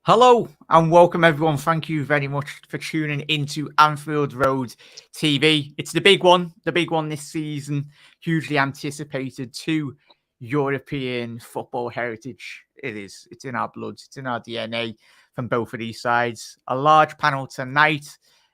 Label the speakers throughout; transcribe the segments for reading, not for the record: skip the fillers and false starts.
Speaker 1: Hello and welcome everyone. Thank you very much for tuning into Anfield Road TV. It's the big one this season, hugely anticipated to European football heritage. It is. It's in our blood. It's in our DNA from both of these sides. A large panel tonight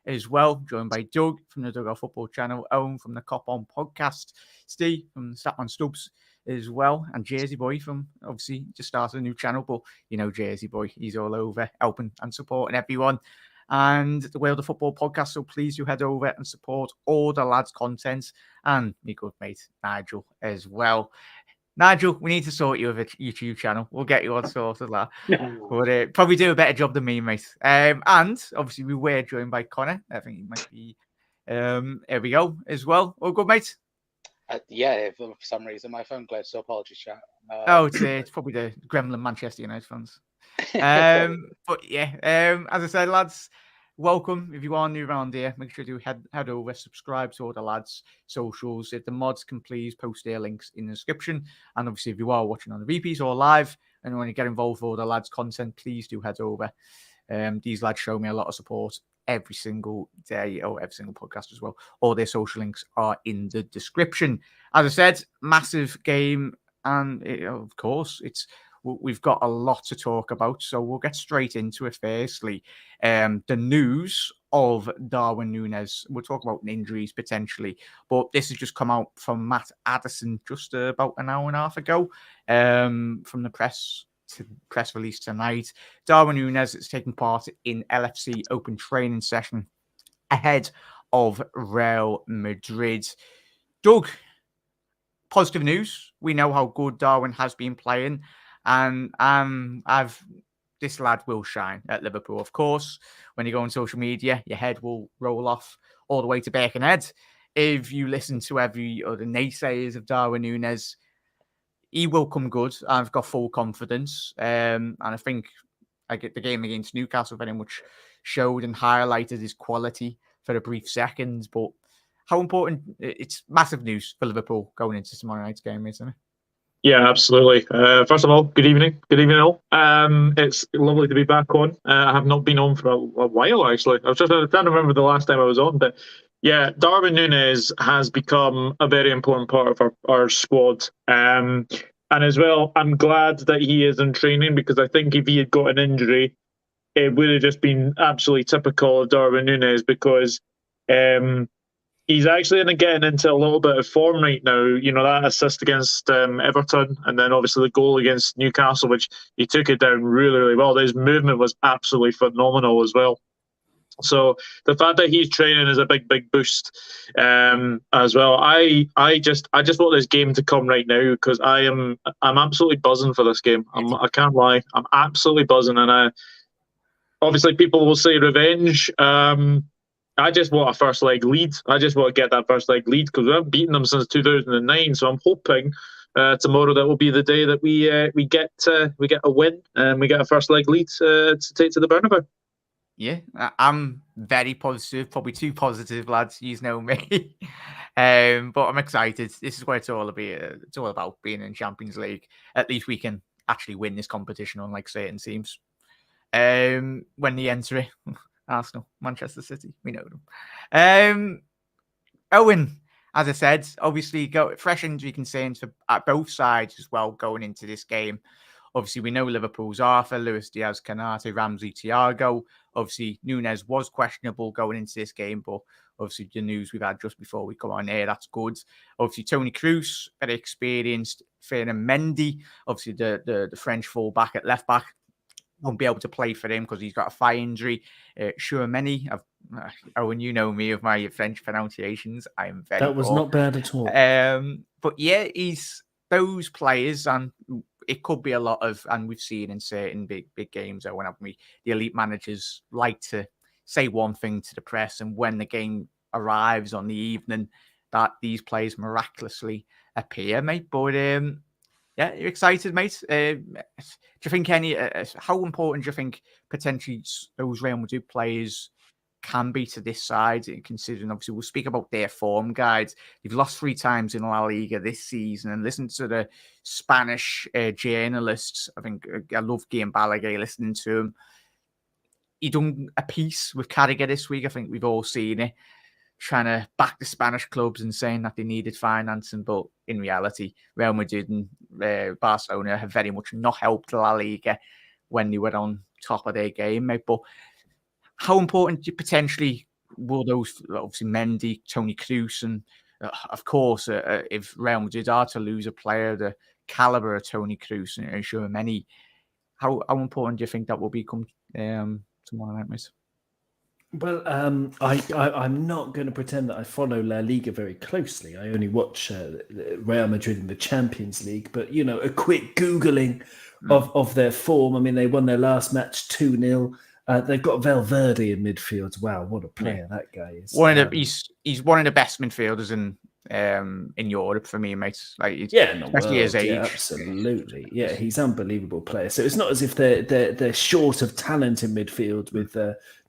Speaker 1: as well, joined by Doug from the WorldofFootball channel, Owen from the Kop On Podcast, Steve from Statman Stubbs as well, and Jersey Boy from, obviously, just started a new channel, but you know Jersey Boy, he's all over helping and supporting everyone, and the World of Football podcast, so please do head over and support all the lads' content, and my good mate Nigel as well. Nigel, we need to sort you with a YouTube channel. We'll get you on sorted, lad. But probably do a better job than me, mate. And obviously we were joined by Connor. I think he might be here we go as well. All good, mate?
Speaker 2: Yeah, for some reason my phone glitched, so apologies, chat.
Speaker 1: It's probably the Gremlin Manchester United fans. But yeah, as I said, lads, welcome. If you are new around here, make sure to head over, subscribe to all the lads' socials. If the mods can please post their links in the description. And obviously, if you are watching on the repeats or live and want to get involved with all the lads' content, please do head over. These lads show me a lot of support every single day, or every single podcast as well. All their social links are in the description. As I said, massive game, and of course, we've got a lot to talk about, so we'll get straight into it. Firstly, the news of Darwin Núñez. We'll talk about injuries potentially, but this has just come out from Matt Addison just about an hour and a half ago from the press release tonight. Darwin Núñez is taking part in LFC open training session ahead of Real Madrid. Doug, positive news. We know how good Darwin has been playing, and this lad will shine at Liverpool. Of course, when you go on social media, your head will roll off all the way to Birkenhead. If you listen to every other naysayers of Darwin Núñez, he will come good. I've got full confidence. And I think the game against Newcastle very much showed and highlighted his quality for a brief second. But how important, it's massive news for Liverpool going into tomorrow night's game, isn't it?
Speaker 3: Yeah, absolutely. First of all, good evening. Good evening, all. It's lovely to be back on. I have not been on for a while, actually. I was just trying to remember the last time I was on. But yeah, Darwin Núñez has become a very important part of our squad. And as well, I'm glad that he is in training, because I think if he had got an injury, it would have just been absolutely typical of Darwin Núñez, because he's actually getting into a little bit of form right now. You know, that assist against Everton, and then obviously the goal against Newcastle, which he took it down really, really well. His movement was absolutely phenomenal as well. So the fact that he's training is a big, big boost as well. I just want this game to come right now, because I'm absolutely buzzing for this game. I can't lie. I'm absolutely buzzing, and obviously people will say revenge. I just want a first leg lead. I just want to get that first leg lead, because we haven't beaten them since 2009. So I'm hoping tomorrow that will be the day that we get a win and we get a first leg lead to take to the Bernabeu.
Speaker 1: Yeah, I'm very positive, probably too positive, lads. You know me. But I'm excited. This is what it's all about. It's all about being in Champions League. At least we can actually win this competition, unlike certain teams. When they enter it, Arsenal, Manchester City, we know them. Owen, as I said, obviously fresh injury concerns at both sides as well going into this game. Obviously, we know Liverpool's Arthur, Luis Diaz, Canate, Ramsey, Thiago. Obviously, Núñez was questionable going into this game, but obviously the news we've had just before we come on air, that's good. Obviously, Toni Kroos, very experienced. Fernand Mendy, obviously the French full-back at left-back, won't be able to play for him because he's got a thigh injury. Chouameni, Owen, you know me of my French pronunciations. I am very
Speaker 4: That was
Speaker 1: poor.
Speaker 4: not bad at all.
Speaker 1: But yeah, he's those players, and it could be a lot of, and we've seen in certain big games, or whenever the elite managers like to say one thing to the press, and when the game arrives on the evening, that these players miraculously appear, mate. But yeah, you're excited, mate. Do you think how important do you think potentially those Real Madrid players can be to this side, considering obviously we'll speak about their form guides. They've lost 3 times in La Liga this season, and listen to the Spanish journalists. I think I love Guillem Balaguer listening to him. he done a piece with Carragher this week. I think we've all seen it, trying to back the Spanish clubs and saying that they needed financing. But in reality, Real Madrid and Barcelona have very much not helped La Liga when they were on top of their game, mate. But how important potentially will those, obviously Mendy, Toni Kroos, and of course, if Real Madrid are to lose a player the caliber of Toni Kroos and Tchouaméni, how important do you think that will become tomorrow night, mate?
Speaker 4: Well, I'm not going to pretend that I follow La Liga very closely. I only watch Real Madrid in the Champions League. But, a quick Googling of their form. I mean, they won their last match 2-0. They've got Valverde in midfield. Wow, what a player that guy is!
Speaker 1: He's one of the best midfielders in Europe for me, mate. Like, especially his age.
Speaker 4: Yeah, absolutely. Yeah, he's an unbelievable player. So it's not as if they're short of talent in midfield with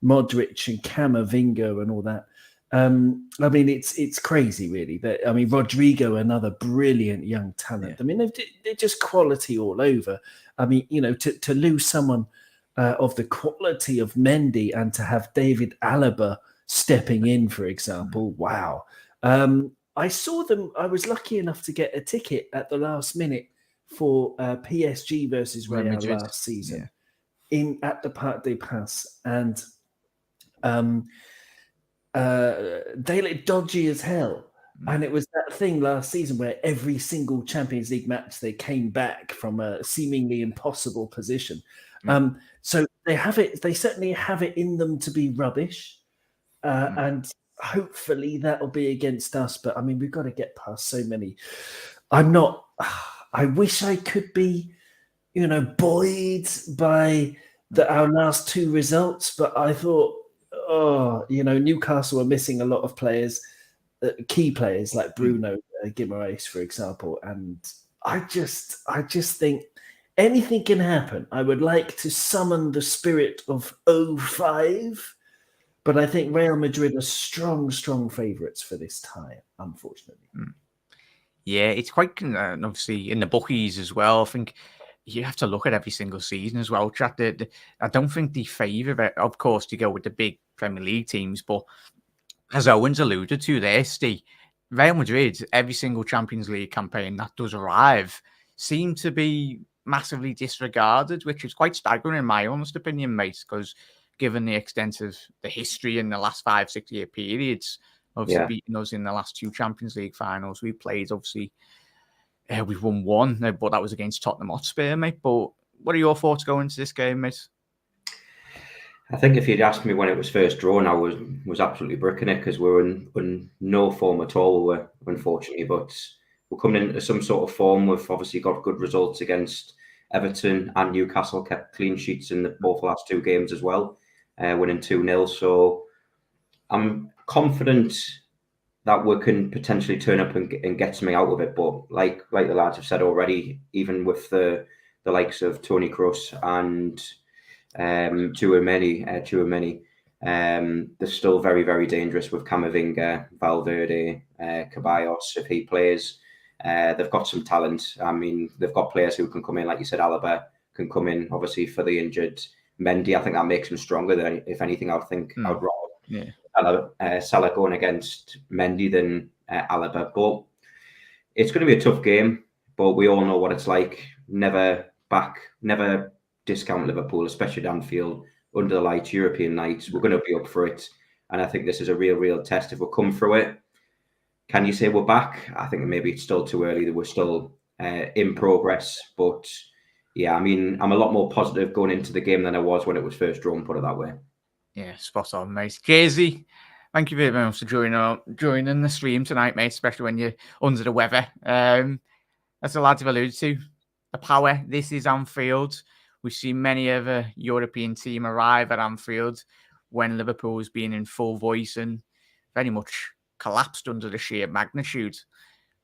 Speaker 4: Modric and Camavinga and all that. I mean, it's crazy, really. Rodrigo, another brilliant young talent. Yeah. I mean, they're just quality all over. I mean, to lose someone of the quality of Mendy and to have David Alaba stepping in, for example, wow. I saw them. I was lucky enough to get a ticket at the last minute for PSG versus Real last season at the Parc des Princes, and they looked dodgy as hell. And it was that thing last season where every single Champions League match they came back from a seemingly impossible position. So they have it. They certainly have it in them to be rubbish, and hopefully that'll be against us. But I mean, we've got to get past so many. I wish I could be, buoyed by our last two results, but I thought, Newcastle are missing a lot of players, key players like Bruno Guimaraes, for example, and I just think anything can happen. I would like to summon the spirit of 05, but I think Real Madrid are strong favourites for this tie, unfortunately.
Speaker 1: Yeah, it's quite, obviously, in the bookies as well. I think you have to look at every single season as well. I don't think they favour it. Of course, to go with the big Premier League teams, but as Owen's alluded to there, Steve, Real Madrid, every single Champions League campaign that does arrive, seem to be massively disregarded, which is quite staggering in my honest opinion, mate, because given the extent of the history in the last 5-6 year periods, obviously beating us in the last two Champions League finals, we played, obviously, we've won one, but that was against Tottenham Hotspur, mate. But what are your thoughts going into this game, mate?
Speaker 5: I think if you'd asked me when it was first drawn, I was absolutely bricking it because we're in no form at all, unfortunately, but we're coming into some sort of form. We've obviously got good results against Everton and Newcastle, kept clean sheets in both the last two games as well, winning 2-0. So I'm confident that we can potentially turn up and get something out of it. But like the lads have said already, even with the likes of Toni Kroos and Tchouaméni, they're still very, very dangerous with Camavinga, Valverde, Ceballos, if he plays. They've got some talent. I mean, they've got players who can come in, like you said, Alaba can come in, obviously, for the injured. Mendy, I think that makes him stronger than, if anything, I would rather Salah going against Mendy than Alaba. But it's going to be a tough game, but we all know what it's like. Never discount Liverpool, especially at Anfield, under the lights, European nights. We're going to be up for it. And I think this is a real test if we come through it. Can you say we're back? I think maybe it's still too early, that we're still in progress. But yeah, I mean, I'm a lot more positive going into the game than I was when it was first drawn, put it that way.
Speaker 1: Yeah, spot on, mate. Casey, thank you very much for joining the stream tonight, mate, especially when you're under the weather. As the lads have alluded to, the power, this is Anfield. We've seen many of a European team arrive at Anfield when Liverpool has been in full voice and very much collapsed under the sheer magnitude.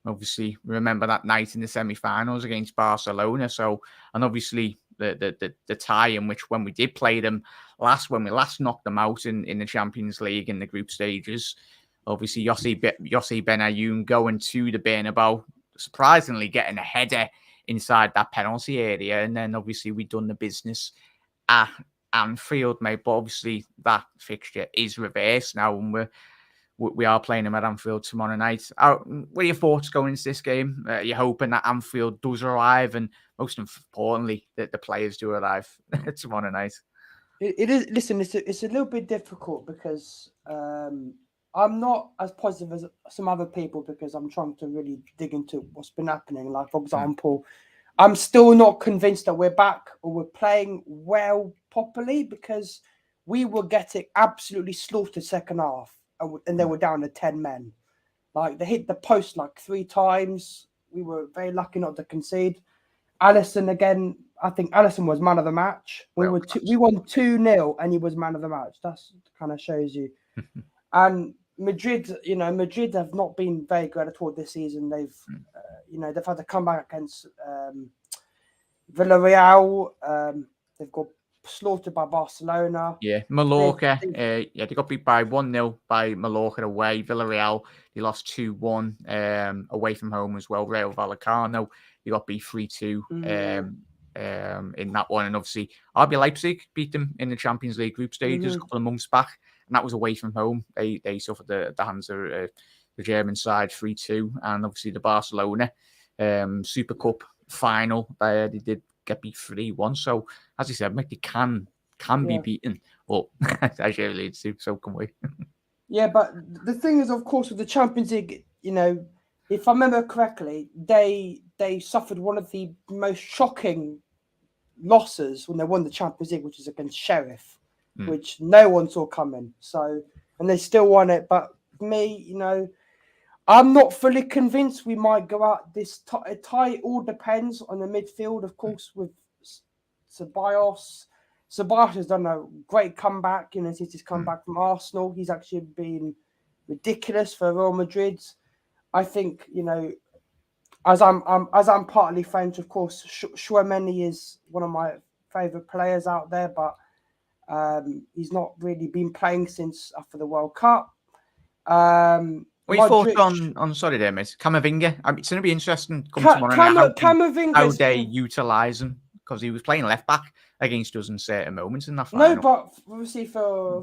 Speaker 1: Obviously, remember that night in the semi-finals against Barcelona. So, and obviously the tie in which when we did play them when we last knocked them out in the Champions League in the group stages, obviously Yossi Benayoun going to the Bernabeu, surprisingly getting a header inside that penalty area, and then obviously we'd done the business at Anfield, mate. But obviously that fixture is reversed now, and we are playing them at Anfield tomorrow night. What are your thoughts going into this game? You're hoping that Anfield does arrive, and most importantly, that the players do arrive tomorrow night.
Speaker 6: It is. Listen, it's a little bit difficult because I'm not as positive as some other people because I'm trying to really dig into what's been happening. Like, for example, I'm still not convinced that we're back or we're playing well properly because we were getting absolutely slaughtered second half and they were down to 10 men. Like, they hit the post like 3 times. We were very lucky not to concede. Alisson again. I think Alisson was man of the match. We won 2-0 and he was man of the match. That's kind of shows you. And Madrid, Madrid have not been very good at all this season. They've, they've had to come back against Villarreal. They've got slaughtered by Barcelona.
Speaker 1: Yeah, Mallorca. They got beat by 1-0 by Mallorca away. Villarreal, they lost 2-1 away from home as well. Rayo Vallecano, they got beat 3-2. In that one, and obviously RB Leipzig beat them in the Champions League group stages a couple of months back, and that was away from home. They suffered the hands of the German side 3-2, and obviously the Barcelona Super Cup final they did get beat 3-1. So as you said, they can be beaten, but as you alluded to, so can we.
Speaker 6: Yeah, but the thing is, of course, with the Champions League, if I remember correctly, they suffered one of the most shocking losses when they won the Champions League, which is against Sheriff, which no one saw coming. So, and they still won it. But me, I'm not fully convinced we might go out this tie. It all depends on the midfield, of course, with Ceballos. Ceballos has done a great comeback, since he's come back from Arsenal. He's actually been ridiculous for Real Madrid. I think, as I'm partly French, of course, Chouameni is one of my favourite players out there, but he's not really been playing since after the World Cup.
Speaker 1: What are your thoughts on sorry there, mate, Camavinga? It's going to be interesting tomorrow night how they utilise him, because he was playing left back against us in certain moments in that final.
Speaker 6: No, but obviously for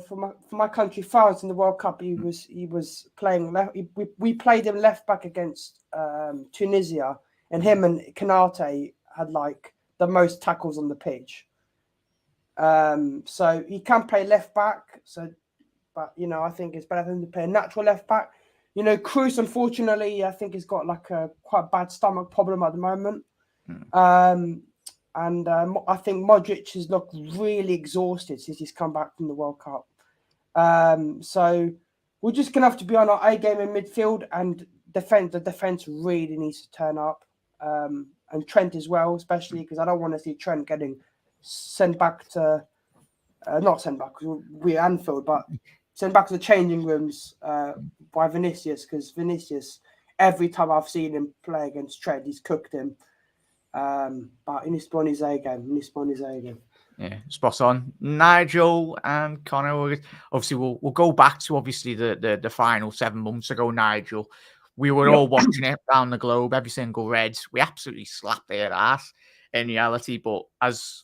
Speaker 6: my country, France, in the World Cup, he was playing left. We played him left back against Tunisia, and him and Kanate had like the most tackles on the pitch. So he can play left back. But I think it's better than to play a natural left back. Cruz, unfortunately, I think he's got like a quite bad stomach problem at the moment. And I think Modric has looked really exhausted since he's come back from the World Cup. So we're just going to have to be on our A game in midfield, and the defense really needs to turn up. And Trent as well, especially because I don't want to see Trent getting sent back to, not sent back, because we're Anfield, but sent back to the changing rooms by Vinicius, because Vinicius, every time I've seen him play against Trent, he's cooked him. But he needs to be on his A game.
Speaker 1: Yeah, spot on. Nigel and Connor, obviously we'll go back to the final 7 months ago, Nigel. We were all watching it around the globe, every single Reds. We absolutely slapped their ass in reality, but as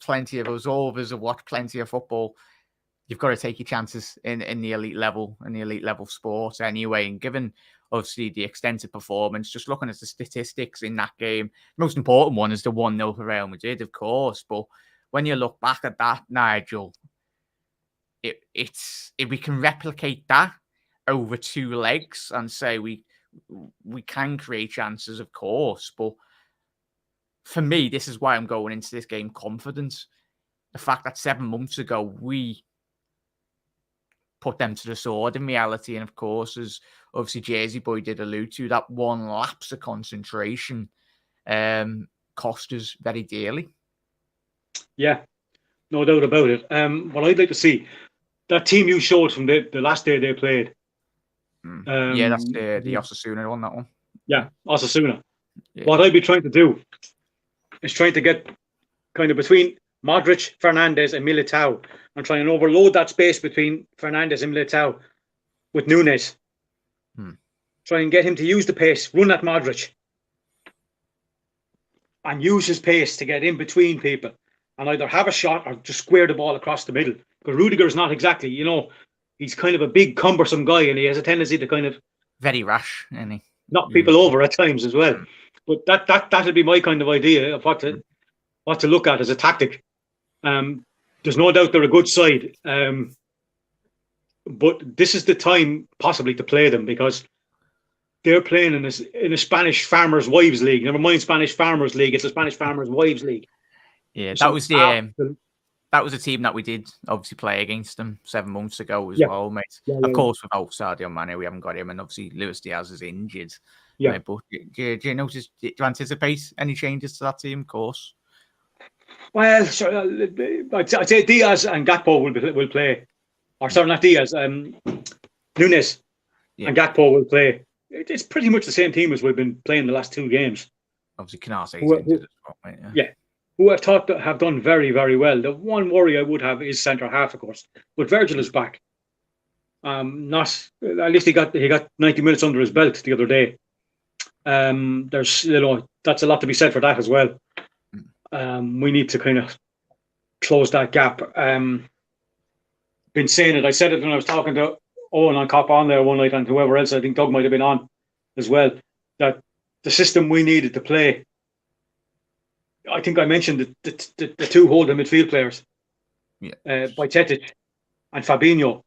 Speaker 1: plenty of us, all of us have watched plenty of football, you've got to take your chances in the elite level, sport anyway. And given obviously the extensive performance, just looking at the statistics in that game, the most important one is the 1-0 for Real Madrid, of course. But when you look back at that, Nigel, if we can replicate that over 2 legs and say we can create chances, of course. But for me, this is why I'm going into this game confident. The fact that 7 months ago we put them to the sword in reality, and of course, as obviously Jersey Boy did allude to, that one lapse of concentration cost us very dearly.
Speaker 7: Yeah, no doubt about it. What I'd like to see, that team you showed from the last day they played.
Speaker 1: That's the Osasuna one, that one.
Speaker 7: Yeah, Osasuna. Yeah. What I'd be trying to do is trying to get kind of between Modric, Fernandes and Militao, and try and overload that space between Fernandes and Militao with Núñez. Try and get him to use the pace, run at Modric, and use his pace to get in between people. and either have a shot or just square the ball across the middle. Because Rudiger's not exactly, he's kind of a big, cumbersome guy, and he has a tendency to kind of
Speaker 1: very rash, isn't he?
Speaker 7: Knock people over at times as well. But that'd be my kind of idea of what to look at as a tactic. There's no doubt they're a good side, but this is the time possibly to play them, because they're playing in a Spanish Farmers' Wives League. Never mind Spanish Farmers League; it's a Spanish Farmers' Wives League.
Speaker 1: Yeah, that was a team that we did obviously play against them 7 months ago as well, mate. Of course, without Sadio Mane, we haven't got him, and obviously Luis Diaz is injured. Yeah, but do you notice? Do you anticipate any changes to that team? Of course.
Speaker 7: Well, I'd say Diaz and Gakpo will play. Or sorry, not Diaz. Nunes and Gakpo will play. It's pretty much the same team as we've been playing the last 2 games.
Speaker 1: Obviously, Canarsie.
Speaker 7: Who I've thought that have done very, very well. The one worry I would have is centre half, of course. But Virgil is back. At least he got 90 minutes under his belt the other day. There's that's a lot to be said for that as well. We need to kind of close that gap. Been saying it. I said it when I was talking to Owen on Kop On there one night, and whoever else. I think Doug might have been on as well. That the system we needed to play. I think I mentioned the 2 holding midfield players, Bajcetic and Fabinho.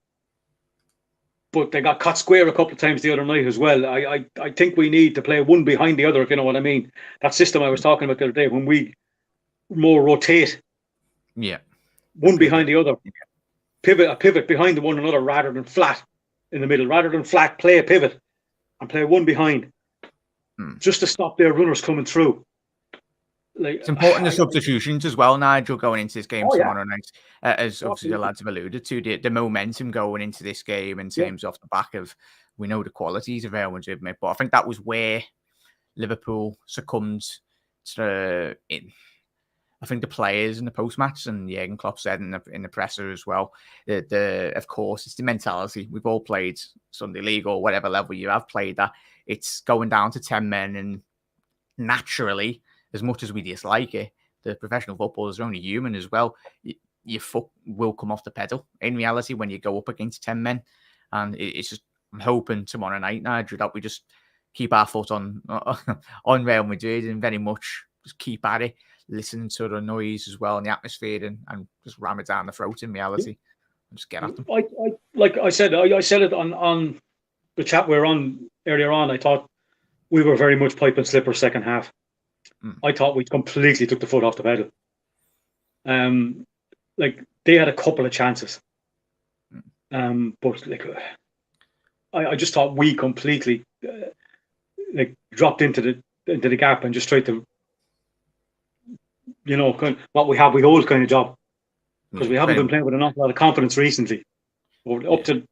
Speaker 7: But they got caught square a couple of times the other night as well. I think we need to play one behind the other, if you know what I mean. That system I was talking about the other day, when we more rotate. Yeah. One behind the other. A pivot behind the one another rather than flat in the middle. Rather than flat, play a pivot and play one behind. Just to stop their runners coming through.
Speaker 1: It's important the substitutions as well, Nigel, going into this game tomorrow night. As obviously the lads have alluded to, the momentum going into this game in terms of the back of, we know the qualities of Real Madrid, but I think that was where Liverpool succumbed to I think the players in the post-match, and Jurgen Klopp said in the presser as well, of course, it's the mentality. We've all played Sunday League or whatever level you have played that. It's going down to 10 men, and naturally, as much as we dislike it, the professional footballers are only human as well. Your foot will come off the pedal in reality when you go up against 10 men. And it's just, I'm hoping tomorrow night, Nigel, that we just keep our foot on Real Madrid and very much just keep at it, listening to the noise as well and the atmosphere, and just ram it down the throat in reality and just get at them.
Speaker 7: I said it on the chat we were on earlier on. I thought we were very much pipe and slipper second half. I thought we completely took the foot off the pedal. They had a couple of chances, but I just thought we completely dropped into the gap and just tried to, kind of what we have, we hold kind of job, because we haven't been playing with an awful lot of confidence recently. Up to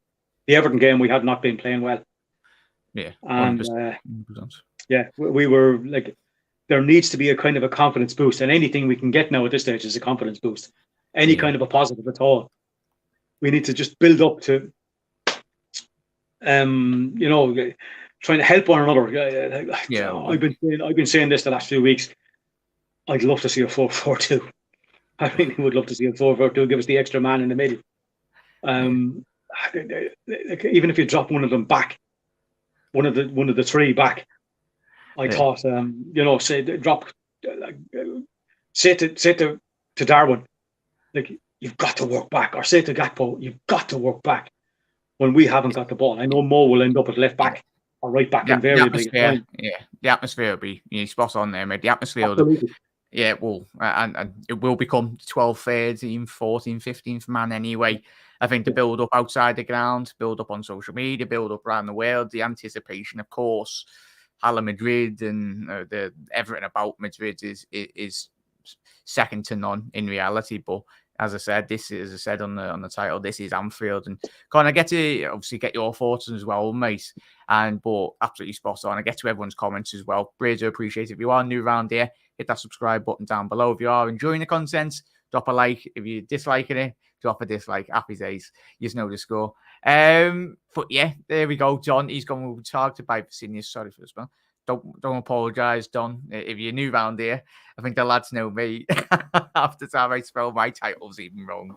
Speaker 7: the Everton game, we had not been playing well. Yeah, and 100%. We were like. There needs to be a kind of a confidence boost, and anything we can get now at this stage is a confidence boost. Any kind of a positive at all. We need to just build up to, trying to help one another. I've been saying this the last few weeks. I'd love to see a 4-4-2. I really would love to see a 4-4-2. Give us the extra man in the middle. Even if you drop one of them back, one of the 3 back. I thought, say to Darwin, you've got to work back, or say to Gakpo, you've got to work back when we haven't got the ball. I know Mo will end up at left back or right back invariably.
Speaker 1: The atmosphere will be spot on there, mate. The atmosphere, it will, and it will become 12, 13, 14, 15th man anyway. I think the build up outside the ground, build up on social media, build up around the world, the anticipation, of course. Hala Madrid and the everything about Madrid is second to none in reality. But as I said, on the title, this is Anfield, and kind of get to obviously get your thoughts as well, mate. But absolutely spot on. I get to everyone's comments as well. Really appreciate it. If you are new around here, hit that subscribe button down below. If you are enjoying the content, drop a like. If you're disliking it, drop a dislike. Happy days. You just know the score. But yeah, there we go. John, he's gone targeted by Visinius. Sorry for this one. don't apologise, Don. If you're new round here, I think the lads know me. After time I spell my titles even wrong.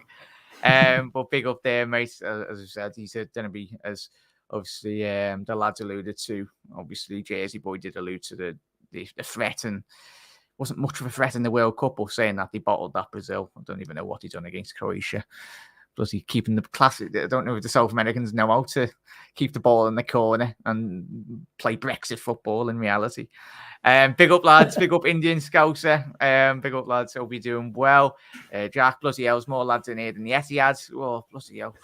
Speaker 1: But big up there, mate. As I said, he's going to be, as obviously the lads alluded to. Obviously, Jersey Boy did allude to the threat, and wasn't much of a threat in the World Cup, or saying that they bottled that Brazil. I don't even know what he done against Croatia. Bloody keeping the classic. I don't know if the South Americans know how to keep the ball in the corner and play Brexit football in reality. Big up, lads. Big up, Indian Scouser. Big up, lads. Hope you're doing well. Jack, bloody hell's more lads in here than the Etihad. Oh, bloody hell.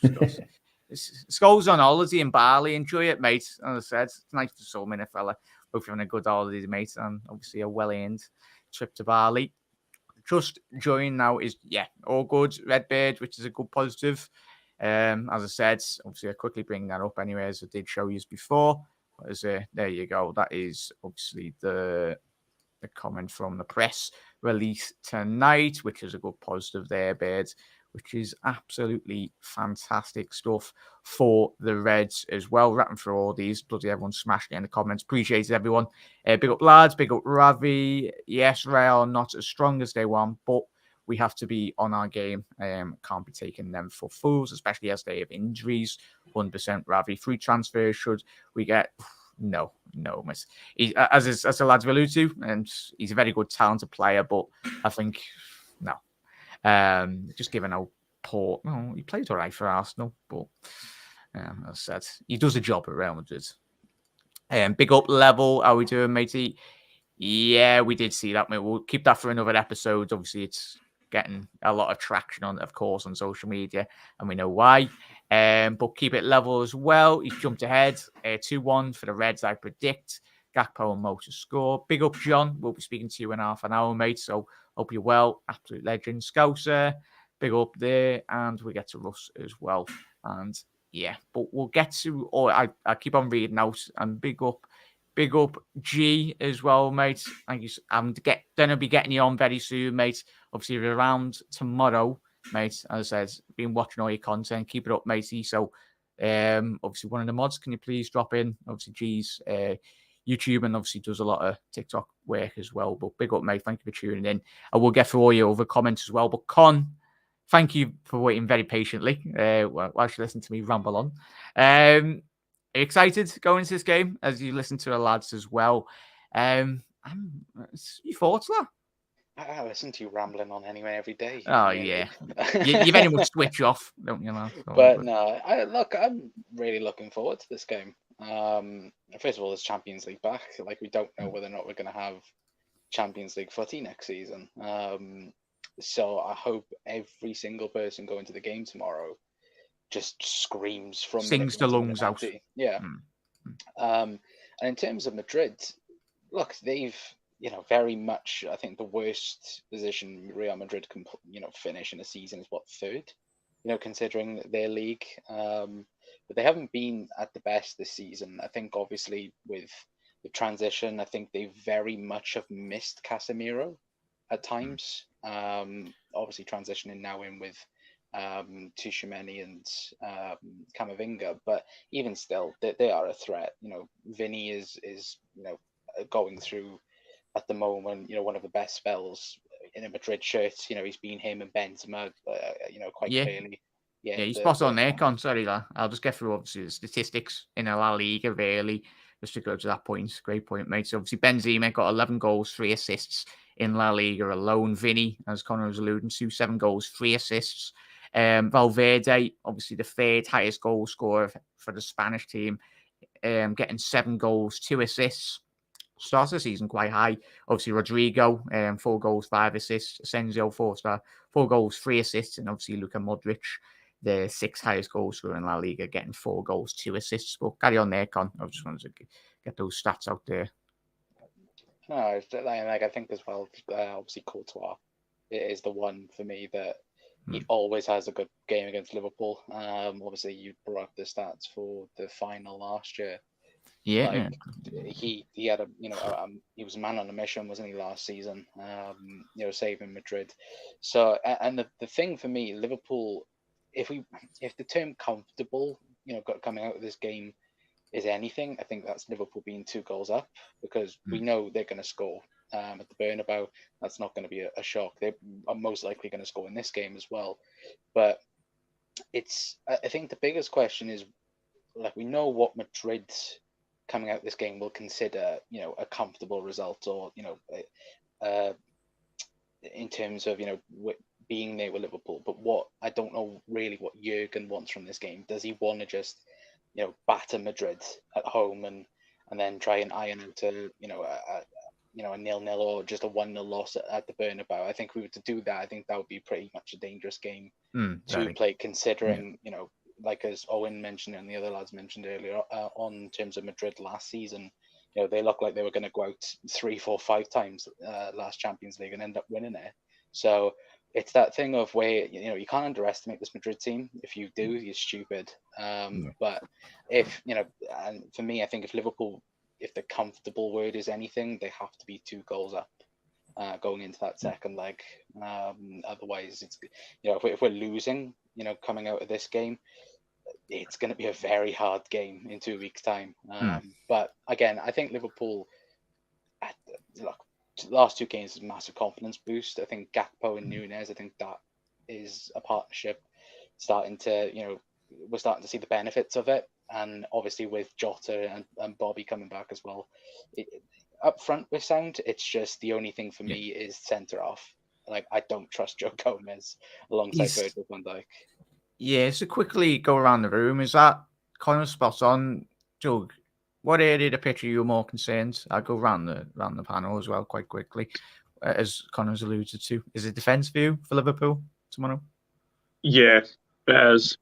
Speaker 1: Skulls on holiday in Bali. Enjoy it, mate. As I said, it's nice to summon a fella. Hope you're having a good holiday, mate, and obviously a well-earned trip to Bali. Just join now is, all good. Redbird, which is a good positive. As I said, obviously I quickly bring that up anyway, as I did show you before. There you go. That is obviously the comment from the press release tonight, which is a good positive there, Bird, which is absolutely fantastic stuff for the Reds as well. Rapping through all these, bloody everyone smashing it in the comments. Appreciate it, everyone. Big up, lads. Big up, Ravi. Yes, Real not as strong as they want, but we have to be on our game. Can't be taking them for fools, especially as they have injuries. 100% Ravi. Free transfers should we get? No, miss. As the lads will allude to, and he's a very good, talented player, but I think no. Just given how poor. Well, he plays all right for Arsenal, but as I said, he does a job at Real Madrid. Big up level. How are we doing, matey? Yeah, we did see that, mate. We'll keep that for another episode. Obviously, it's getting a lot of traction on, of course, on social media, and we know why. But keep it level as well. He's jumped ahead 2-1 for the Reds, I predict. Gakpo and Mo to score. Big up, John. We'll be speaking to you in half an hour, mate. So hope you're well. Absolute legend. Scouser. Big up there. And we get to Russ as well. And but we'll get to, I keep on reading out. And big up G as well, mate. I'm going to be getting you on very soon, mate. Obviously, you're around tomorrow, mate. As I said, been watching all your content. Keep it up, matey. So, obviously, one of the mods, can you please drop in? Obviously, G's YouTube, and obviously does a lot of TikTok work as well. But big up, mate. Thank you for tuning in. I will get through all your other comments as well. But Con, thank you for waiting very patiently while you listen to me ramble on. Are you excited going into this game as you listen to the lads as well? Your thoughts, lad?
Speaker 2: I listen to you rambling on anyway every day.
Speaker 1: Oh, yeah. you very much switch off, don't you, lad?
Speaker 2: But no, I'm really looking forward to this game. First of all, there's Champions League back. Like, we don't know whether or not we're going to have Champions League footy next season. So I hope every single person going to the game tomorrow just screams from
Speaker 1: sings the lungs out.
Speaker 2: Yeah. And in terms of Madrid, look, they've very much, I think the worst position Real Madrid can finish in a season is third, considering their league. But they haven't been at the best this season. I think obviously with the transition, I think they very much have missed Casemiro at times. Obviously transitioning now in with Tchouaméni and Camavinga, but even still, they are a threat. Vinny is going through at the moment, one of the best spells in a Madrid shirt. He's been him and Benzema, quite clearly.
Speaker 1: Yeah, he's spot on there, Con. Sorry, lad. I'll just get through obviously the statistics in La Liga, really, just to go to that point. Great point, mate. So obviously Benzema got 11 goals, 3 assists in La Liga alone. Vinny, as Connor was alluding to, 7 goals, 3 assists. Valverde, obviously the third highest goal scorer for the Spanish team, getting 7 goals, 2 assists. Starts the season quite high. Obviously Rodrigo, 4 goals, 5 assists. Asensio, 4 goals, 3 assists. And obviously Luka Modric, the 6th highest goal scorer in La Liga, getting 4 goals, 2 assists. But carry on there, Con. I just wanted to get those stats out there.
Speaker 2: No, I think as well, obviously Courtois is the one for me that he always has a good game against Liverpool. Obviously you brought up the stats for the final last year.
Speaker 1: Yeah,
Speaker 2: he had he was a man on a mission, wasn't he, last season? Saving Madrid. So, and the thing for me, Liverpool, if the term comfortable, coming out of this game is anything, I think that's Liverpool being 2 goals up, because we know they're going to score at the Bernabeu. That's not going to be a shock. They are most likely going to score in this game as well. But I think the biggest question is, like, we know what Madrid coming out this game will consider, a comfortable result, or, in terms of, being there with Liverpool. But I don't know really what Jurgen wants from this game. Does he want to just, batter Madrid at home and then try and iron out a 0-0 or just a 1-0 loss at the Bernabeu? I think if we were to do that, I think that would be pretty much a dangerous game to play, considering, like as Owen mentioned and the other lads mentioned earlier, on terms of Madrid last season, they looked like they were going to go out 3, 4, 5 times last Champions League and end up winning it. So it's that thing of where, you can't underestimate this Madrid team. If you do, you're stupid. But if, and for me, I think if Liverpool, if the comfortable word is anything, they have to be 2 goals up going into that second leg. Otherwise, it's, if we're losing, coming out of this game, it's going to be a very hard game in 2 weeks' time. But again, I think Liverpool, look, the last 2 games is a massive confidence boost. I think Gakpo and Nunez, I think that is a partnership starting to, we're starting to see the benefits of it. And obviously with Jota and Bobby coming back as well, up front with sound, it's just the only thing for me is centre off. Like, I don't trust Joe Gomez alongside Virgil van Dijk.
Speaker 1: Yeah, so quickly go around the room. Is that kind of spot on, Doug? What area of the pitch are you more concerned? I'll go around the panel as well quite quickly, as Connor's alluded to. Is it defence view for Liverpool tomorrow?
Speaker 3: Yeah, it is.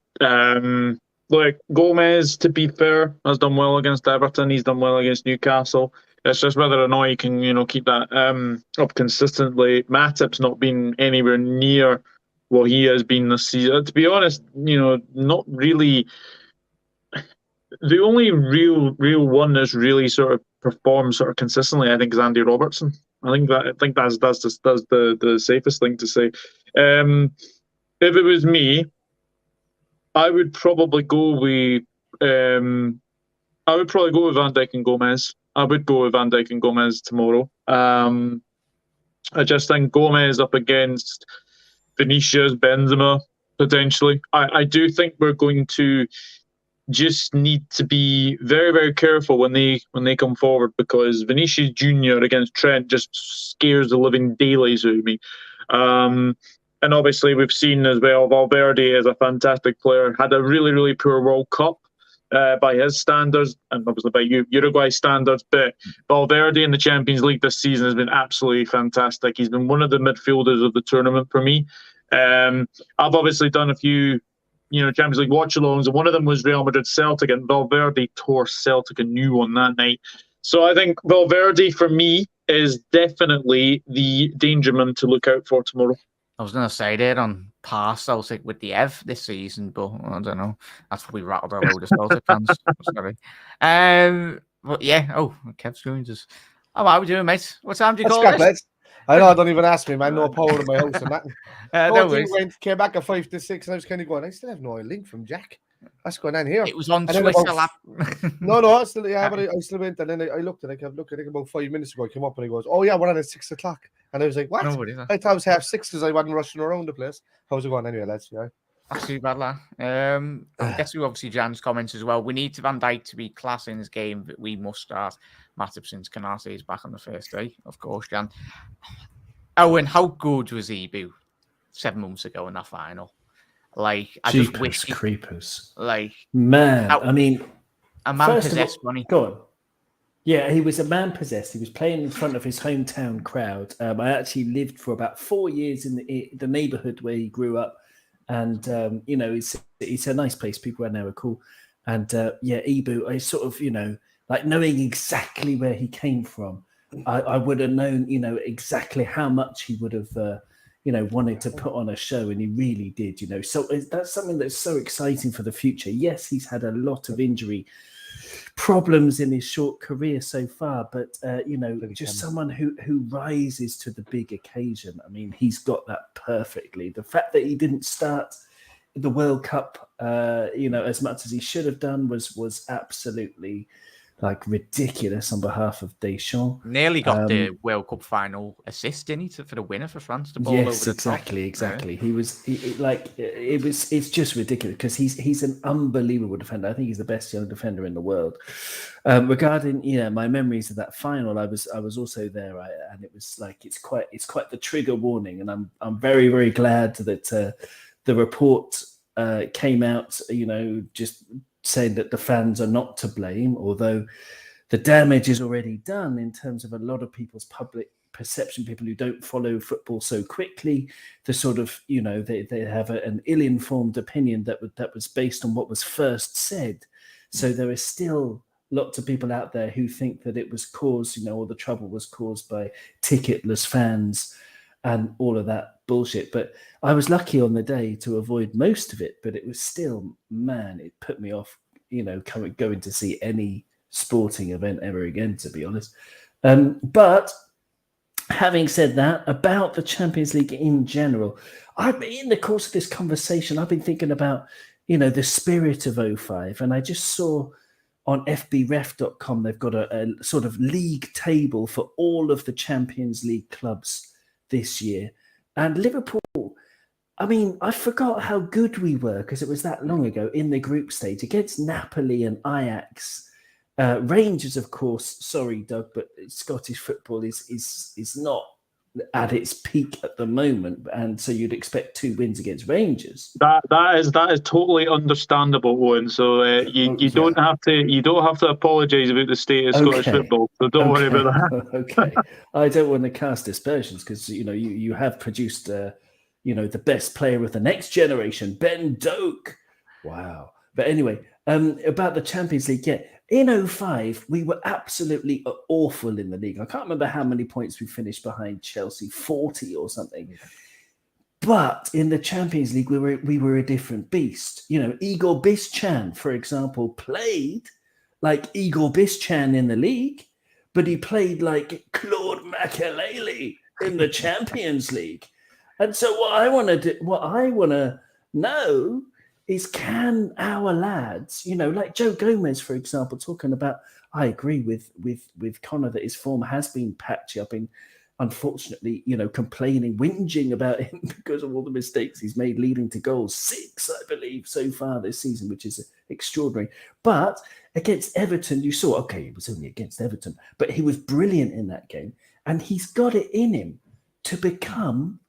Speaker 3: Like, Gomez, to be fair, has done well against Everton. He's done well against Newcastle. It's just whether or not he can, keep that up consistently. Matip's not been anywhere near what he has been this season. To be honest, not really. The only real one that's really sort of performed sort of consistently, I think, is Andy Robertson. I think that's the safest thing to say. If it was me, I would probably go with Van Dijk and Gomez. I would go with Van Dijk and Gomez tomorrow. I just think Gomez up against Vinicius, Benzema, potentially. I do think we're going to just need to be very, very careful when they come forward, because Vinicius Jr. against Trent just scares the living daylights out of me. And obviously we've seen as well, Valverde is a fantastic player, had a really, really poor World Cup by his standards, and obviously by Uruguay standards, but Valverde in the Champions League this season has been absolutely fantastic. He's been one of the midfielders of the tournament for me. I've obviously done a few Champions League watch-alongs, and one of them was Real Madrid-Celtic, and Valverde tore Celtic a new one that night. So I think Valverde, for me, is definitely the danger man to look out for tomorrow.
Speaker 1: I was going to say there on past Celtic with the Ev this season, but I don't know. That's probably rattled a load of Celtic fans. Sorry. But yeah, Kev's joined us. How are we doing, mate? What time do you call this?
Speaker 8: I know, don't even ask me, man. No power in my house and that. Came back at 5 to 6, and I was kind of going, I still have no link from Jack. What's going on here?
Speaker 1: It was on Twitter.
Speaker 8: No, but I still went, and then I looked, and I kept looking. I think about 5 minutes ago, I came up, and he goes, "Oh yeah, we're on at 6 o'clock." And I was like, "What?" I thought it was 6:30 because I wasn't rushing around the place. How's it going anyway, lads? Yeah.
Speaker 1: That's too bad, lad. I guess we obviously Jan's comments as well. We need Van Dijk to be class in this game, but we must start Matip since Canate is back on the first day, of course, Jan. Owen, how good was Ibu 7 months ago in that final? Like, I just wish
Speaker 4: creepers.
Speaker 1: Like,
Speaker 4: man, I mean,
Speaker 1: a man possessed, money.
Speaker 4: Go on. Yeah, he was a man possessed. He was playing in front of his hometown crowd. I actually lived for about 4 years in the neighborhood where he grew up, and it's a nice place. People around there are cool, and Ibu, I sort of like knowing exactly where he came from. I would have known, exactly how much he would have, wanted to put on a show, and he really did, So that's something that's so exciting for the future. Yes, he's had a lot of injury problems in his short career so far, but just someone who rises to the big occasion. I mean, he's got that perfectly. The fact that he didn't start the World Cup, as much as he should have done, was absolutely ridiculous on behalf of Deschamps.
Speaker 1: Nearly got the World Cup final assist, didn't he, for the winner for France? The ball over the top.
Speaker 4: Exactly. It's just ridiculous because he's an unbelievable defender. I think he's the best young defender in the world. Regarding my memories of that final, I was also there, and it was it's quite the trigger warning, and I'm very, very glad that the report came out, just saying that the fans are not to blame, although the damage is already done in terms of a lot of people's public perception, people who don't follow football so quickly, the sort of, they have an ill-informed opinion that was based on what was first said. So there are still lots of people out there who think that it was caused, all the trouble was caused by ticketless fans and all of that bullshit. But I was lucky on the day to avoid most of it, but it was still, man, it put me off, going to see any sporting event ever again, to be honest. But having said that, about the Champions League in general, in the course of this conversation, I've been thinking about, the spirit of 05, and I just saw on fbref.com, they've got a sort of league table for all of the Champions League clubs this year. And Liverpool, I forgot how good we were because it was that long ago in the group stage against Napoli and Ajax. Rangers, of course, sorry, Doug, but Scottish football is not at its peak at the moment, and so you'd expect 2 wins against Rangers.
Speaker 3: That is totally understandable, Owen. So you don't have to apologise about the state of Scottish football. So don't worry about that.
Speaker 4: Okay, I don't want to cast aspersions because you have produced the best player of the next generation, Ben Doak. Wow. But anyway, about the Champions League, in 05, we were absolutely awful in the league. I can't remember how many points we finished behind Chelsea, 40 or something. But in the Champions League, we were a different beast. Igor Bischan, for example, played like Igor Bischan in the league, but he played like Claude Makelele in the Champions League. And so what I want to know is, can our lads, like Joe Gomez, for example, talking about, I agree with Connor that his form has been patchy. I've been, unfortunately, complaining, whinging about him because of all the mistakes he's made leading to goals. 6, I believe, so far this season, which is extraordinary. But against Everton, you saw, okay, it was only against Everton, but he was brilliant in that game. And he's got it in him to become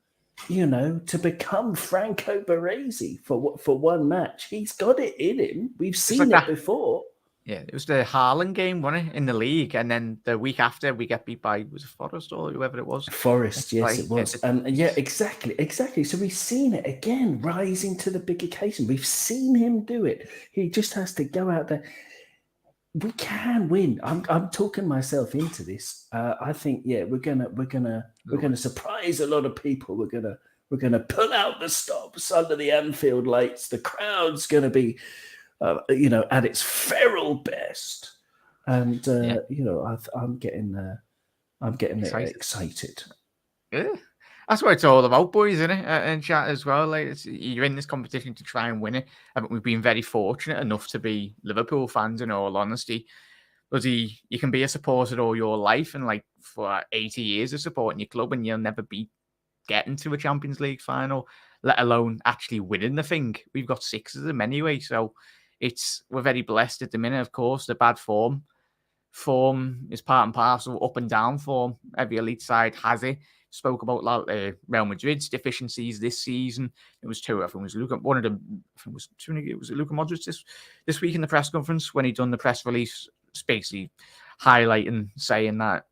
Speaker 4: Franco Baresi for one match. He's got it in him. We've seen it before.
Speaker 1: Yeah, it was the Haaland game, wasn't it, in the league? And then the week after, we get beat by, was it Forest or whoever it was?
Speaker 4: Forest, yes, it was. And exactly. So we've seen it again, rising to the big occasion. We've seen him do it. He just has to go out there. We can win. I'm talking myself into this. I think, we're gonna surprise a lot of people. We're gonna pull out the stops under the Anfield lights. The crowd's gonna be, at its feral best. And I'm getting excited.
Speaker 1: Yeah. That's what it's all about, boys, isn't it? And chat as well. You're in this competition to try and win it. I mean, we've been very fortunate enough to be Liverpool fans, in all honesty. Because you can be a supporter all your life, and for 80 years of supporting your club, and you'll never be getting to a Champions League final, let alone actually winning the thing. We've got 6 of them anyway, so we're very blessed at the minute. Of course, the bad form is part and parcel, up and down form. Every elite side has it. Spoke about Real Madrid's deficiencies this season. It was 2. I think it was Luka. One of them. I think it was Luka Modric this week in the press conference when he done the press release, basically highlighting, saying that,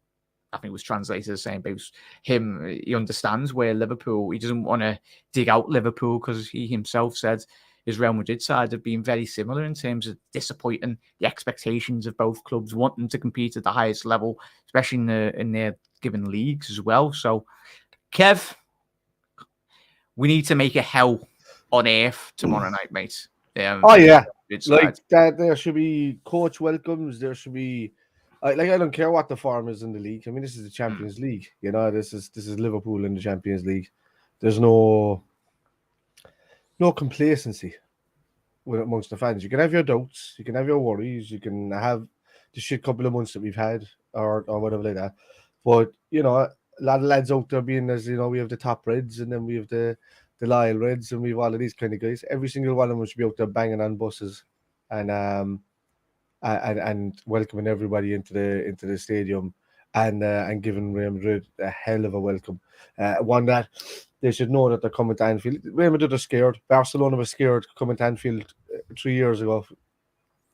Speaker 1: I think it was translated as saying, but he understands where Liverpool. He doesn't want to dig out Liverpool because he himself said his Real Madrid side have been very similar in terms of disappointing the expectations of both clubs, wanting to compete at the highest level, especially in their given leagues as well. So, Kev, we need to make a hell on earth tomorrow night, mate.
Speaker 8: There should be coach welcomes. There should be, I don't care what the form is in the league. I mean, this is the Champions League. This is Liverpool in the Champions League. There's no no complacency amongst the fans. You can have your doubts, you can have your worries, you can have the shit couple of months that we've had or whatever like that. But, you know, a lot of lads out there being as, you know, we have the top Reds and then we have the loyal Reds and we have all of these kind of guys. Every single one of them should be out there banging on buses and welcoming everybody into the stadium and giving Real Madrid a hell of a welcome. One that they should know that they're coming to Anfield. Real Madrid are scared. Barcelona was scared coming to Anfield 3 years ago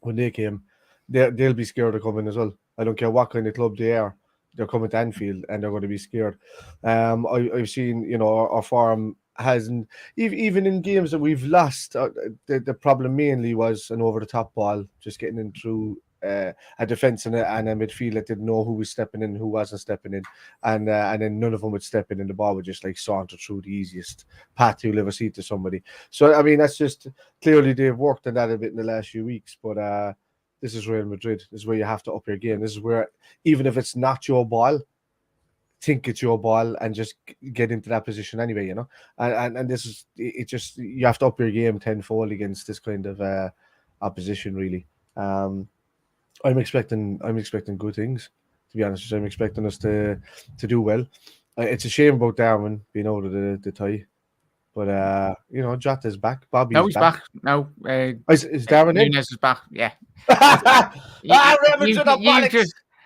Speaker 8: when they came. They'll be scared of coming as well. I don't care what kind of club they are. They're coming to Anfield and they're going to be scared. I've seen, you know, our form hasn't, even in games that we've lost, the problem mainly was an over-the-top ball, just getting in through a defence and a midfield that didn't know who was stepping in, who wasn't stepping in, and then none of them would step in, and the ball would just like saunter through the easiest path you'll ever see to somebody. So I mean, that's just clearly they've worked on that a bit in the last few weeks, but this is Real Madrid. This is where you have to up your game. This is where, even if it's not your ball, think it's your ball and just get into that position anyway, you know. And this is it. Just you have to up your game tenfold against this kind of opposition, really. I'm expecting good things, to be honest. I'm expecting us to do well. It's a shame about Darwin being out of the tie, but you know, Jota's back. Bobby's
Speaker 1: no, he's back. No,
Speaker 8: is Darwin in?
Speaker 1: Nunes is back. Yeah.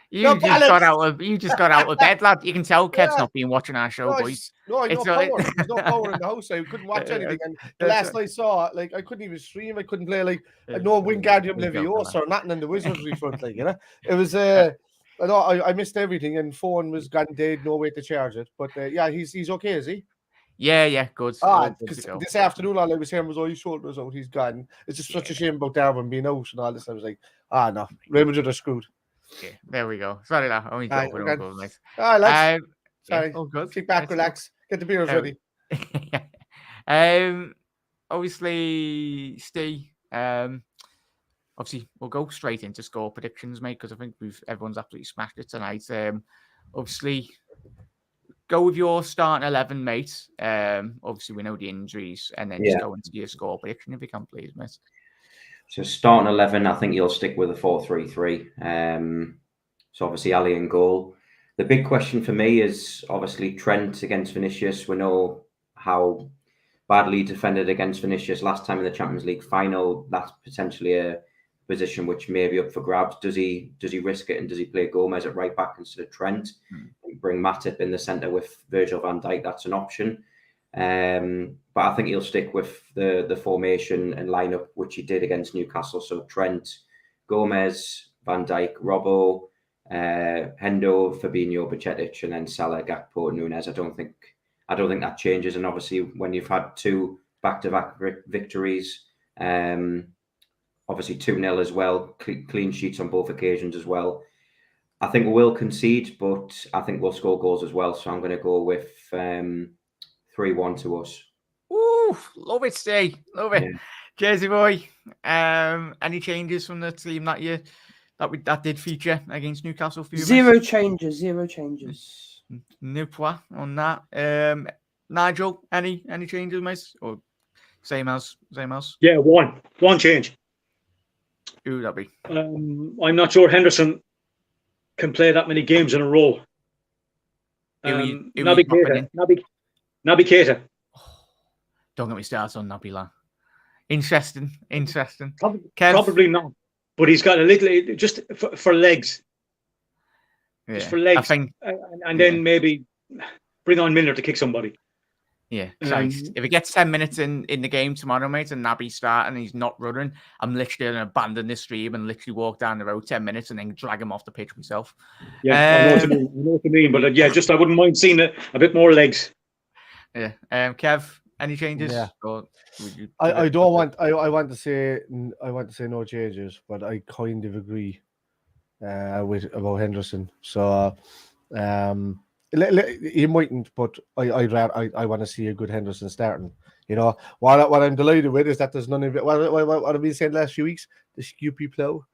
Speaker 1: You just got out of bed, lad. You can tell Kev's not been watching our show, boys.
Speaker 8: No, there's no power in the house. I couldn't watch anything. And the last I saw, like, I couldn't even stream. I couldn't play no Wingardium Leviosa or nothing in the Wizardry front. Like, you know, it was. I missed everything, and phone was gone dead. No way to charge it. But yeah, he's okay, is he?
Speaker 1: Yeah, good.
Speaker 8: Because this afternoon all I was hearing was, his shoulder's out. He's gone. It's just such a shame about Darwin being out and all this. I was like, no, Real Madrid are screwed.
Speaker 1: Yeah, there we go. Sorry, lad. Only
Speaker 8: All
Speaker 1: right,
Speaker 8: lads. Sorry.
Speaker 1: Oh, good.
Speaker 8: Kick back, relax. Get the beers ready.
Speaker 1: Obviously, Steve. Obviously, we'll go straight into score predictions, mate, because I think everyone's absolutely smashed it tonight. Obviously, go with your starting 11, mate. Obviously, we know the injuries, and then just go into your score prediction if you can, please, mate.
Speaker 5: So starting 11, I think you'll stick with a 4-3-3. So obviously Ali in goal. The big question for me is obviously Trent against Vinicius. We know how badly he defended against Vinicius last time in the Champions League final. That's potentially a position which may be up for grabs. Does he risk it, and does he play Gomez at right back instead of Trent? And bring Matip in the centre with Virgil van Dijk? That's an option. But I think he'll stick with the formation and lineup which he did against Newcastle. So Trent, Gomez, Van Dijk, Robbo, Hendo, Fabinho, Bajcetic, and then Salah, Gakpo, Nunes. I don't think that changes. And obviously, when you've had 2 back-to-back victories, obviously 2-0 as well, clean sheets on both occasions as well. I think we'll concede, but I think we'll score goals as well. So I'm going to go with 3-1 to us.
Speaker 1: Ooh, love it, Steve. Love it.
Speaker 5: Yeah.
Speaker 1: Jersey boy. Any changes from the team that did feature against Newcastle for you?
Speaker 6: Zero changes.
Speaker 1: No point on that. Nigel, any changes, mate? Or same as?
Speaker 7: Yeah, one change.
Speaker 1: Who would that be?
Speaker 7: I'm not sure Henderson can play that many games in a row. Naby Keita.
Speaker 1: Don't get me started on Naby, lad. Interesting.
Speaker 7: Probably not, but he's got a little just for legs.
Speaker 1: Yeah,
Speaker 7: just for legs,
Speaker 1: I think,
Speaker 7: and then maybe bring on Milner to kick somebody.
Speaker 1: Yeah, if he gets 10 minutes in the game tomorrow, mate, and Naby's starting and he's not running, I'm literally going to abandon this stream and literally walk down the road 10 minutes and then drag him off the pitch myself.
Speaker 7: Yeah, I know what you mean, but I wouldn't mind seeing a bit more legs.
Speaker 1: Yeah, Kev, any changes?
Speaker 8: Yeah.
Speaker 1: Or
Speaker 8: I don't want. I want to say no changes, but I kind of agree about Henderson. So he mightn't, but I want to see a good Henderson starting. You know, what I'm delighted with is that there's none of it. What have we said last few weeks? The Scoopy plow,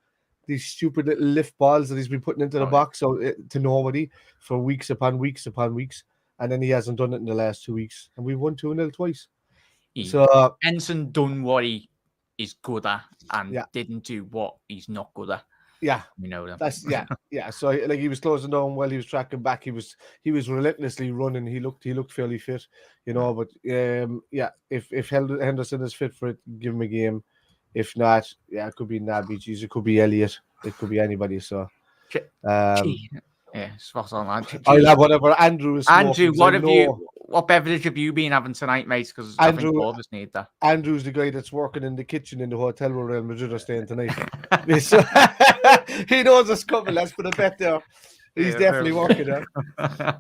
Speaker 8: these stupid little lift balls that he's been putting into the box to nobody for weeks upon weeks upon weeks. And then he hasn't done it in the last 2 weeks. And we've won 2-0 twice.
Speaker 1: Ensign done what he is good at and didn't do what he's not good at.
Speaker 8: Yeah,
Speaker 1: we know that.
Speaker 8: That's yeah. So like he was closing down while he was tracking back. He was relentlessly running. He looked fairly fit, you know. But if Henderson is fit for it, give him a game. If not, it could be Naby. It could be Elliot. It could be anybody. So,
Speaker 1: spot on, man.
Speaker 8: I'll have whatever Andrew is.
Speaker 1: Andrew, what beverage have you been having tonight, mate? Because I think all of us need that.
Speaker 8: Andrew's the guy that's working in the kitchen in the hotel where Real Madrid are staying tonight. He knows us coming. Let's put a bet there. He's definitely working there.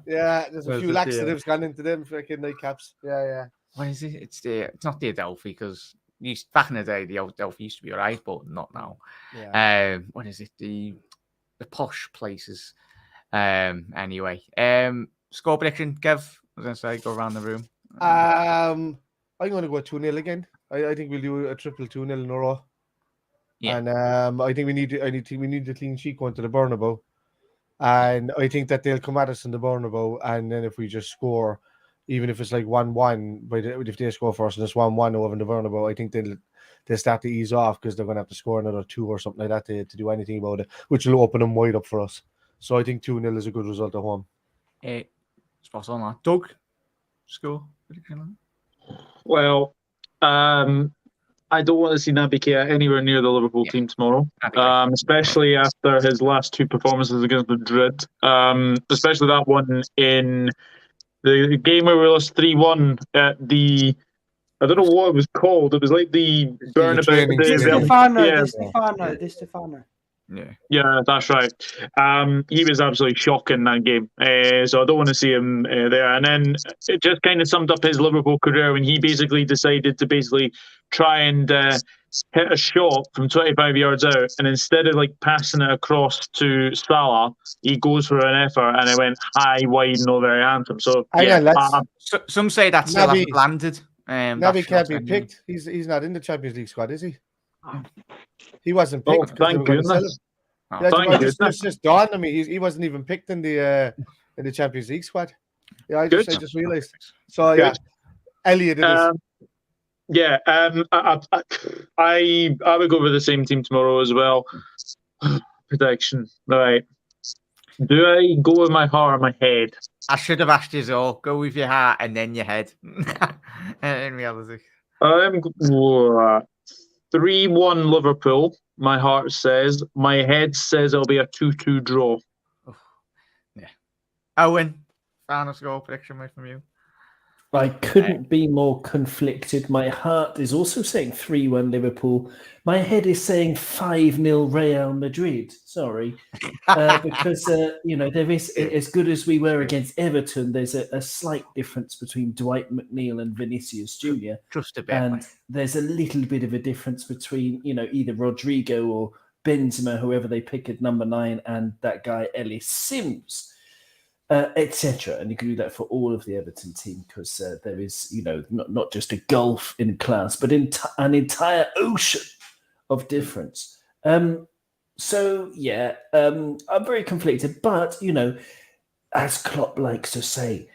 Speaker 8: Yeah, there's a few laxatives gone into them freaking nightcaps. Yeah.
Speaker 1: What is it? It's not the Adelphi because back in the day the Adelphi used to be alright, but not now. Yeah. What is it? The posh places. Anyway. Score prediction, Kev. I was going to say, go around the room.
Speaker 8: I'm going to go 2-0 again. I think we'll do a triple 2-0 in a row. Yeah. And I think we need the clean sheet going to the Bernabeu. And I think that they'll come at us in the Bernabeu. And then if we just score, even if it's like 1-1, but if they score first and it's 1-1 over in the Bernabeu, I think they'll start to ease off because they're going to have to score another 2 or something like that to do anything about it, which will open them wide up for us. So I think 2-0 is a good result at home.
Speaker 1: Spot on that. Doug, score prediction?
Speaker 3: Well, I don't want to see Naby Keita anywhere near the Liverpool team tomorrow, especially after his last 2 performances against Madrid, especially that one in the game where we lost 3-1 at the... I don't know what it was called. It was like the Bernabeu.
Speaker 6: Di Stefano.
Speaker 3: Yeah, that's right. He was absolutely shocking that game. So I don't want to see him there. And then it just kind of summed up his Liverpool career when he basically decided to try and hit a shot from 25 yards out. And instead of passing it across to Salah, he goes for an effort and it went high, wide, and not very handsome. So
Speaker 1: some say that still hasn't landed.
Speaker 8: Naby can't be picked. He's not in the Champions League squad, is he? He wasn't picked.
Speaker 3: Thank goodness.
Speaker 8: It's just dawned on me. He wasn't even picked in the Champions League squad. Yeah, I just realised. So Elliot. I would go with the same team tomorrow as well. Prediction, right? Do I go with my heart or my head?
Speaker 1: I should have asked you all. Go with your heart and then your head. In reality,
Speaker 3: 3-1 Liverpool, my heart says. My head says it'll be a 2-2 draw.
Speaker 1: Yeah. Owen, final score prediction from you.
Speaker 4: I couldn't be more conflicted. My heart is also saying 3-1 Liverpool. My head is saying 5-0 Real Madrid. Sorry. Because, there is, as good as we were against Everton, there's a slight difference between Dwight McNeil and Vinicius Jr.
Speaker 1: Just a bit.
Speaker 4: And there's a little bit of a difference between, either Rodrigo or Benzema, whoever they pick at number 9, and that guy, Ellis Sims. Etc. And you can do that for all of the Everton team because there is, not just a gulf in class, but an entire ocean of difference. I'm very conflicted. But, as Klopp likes to say,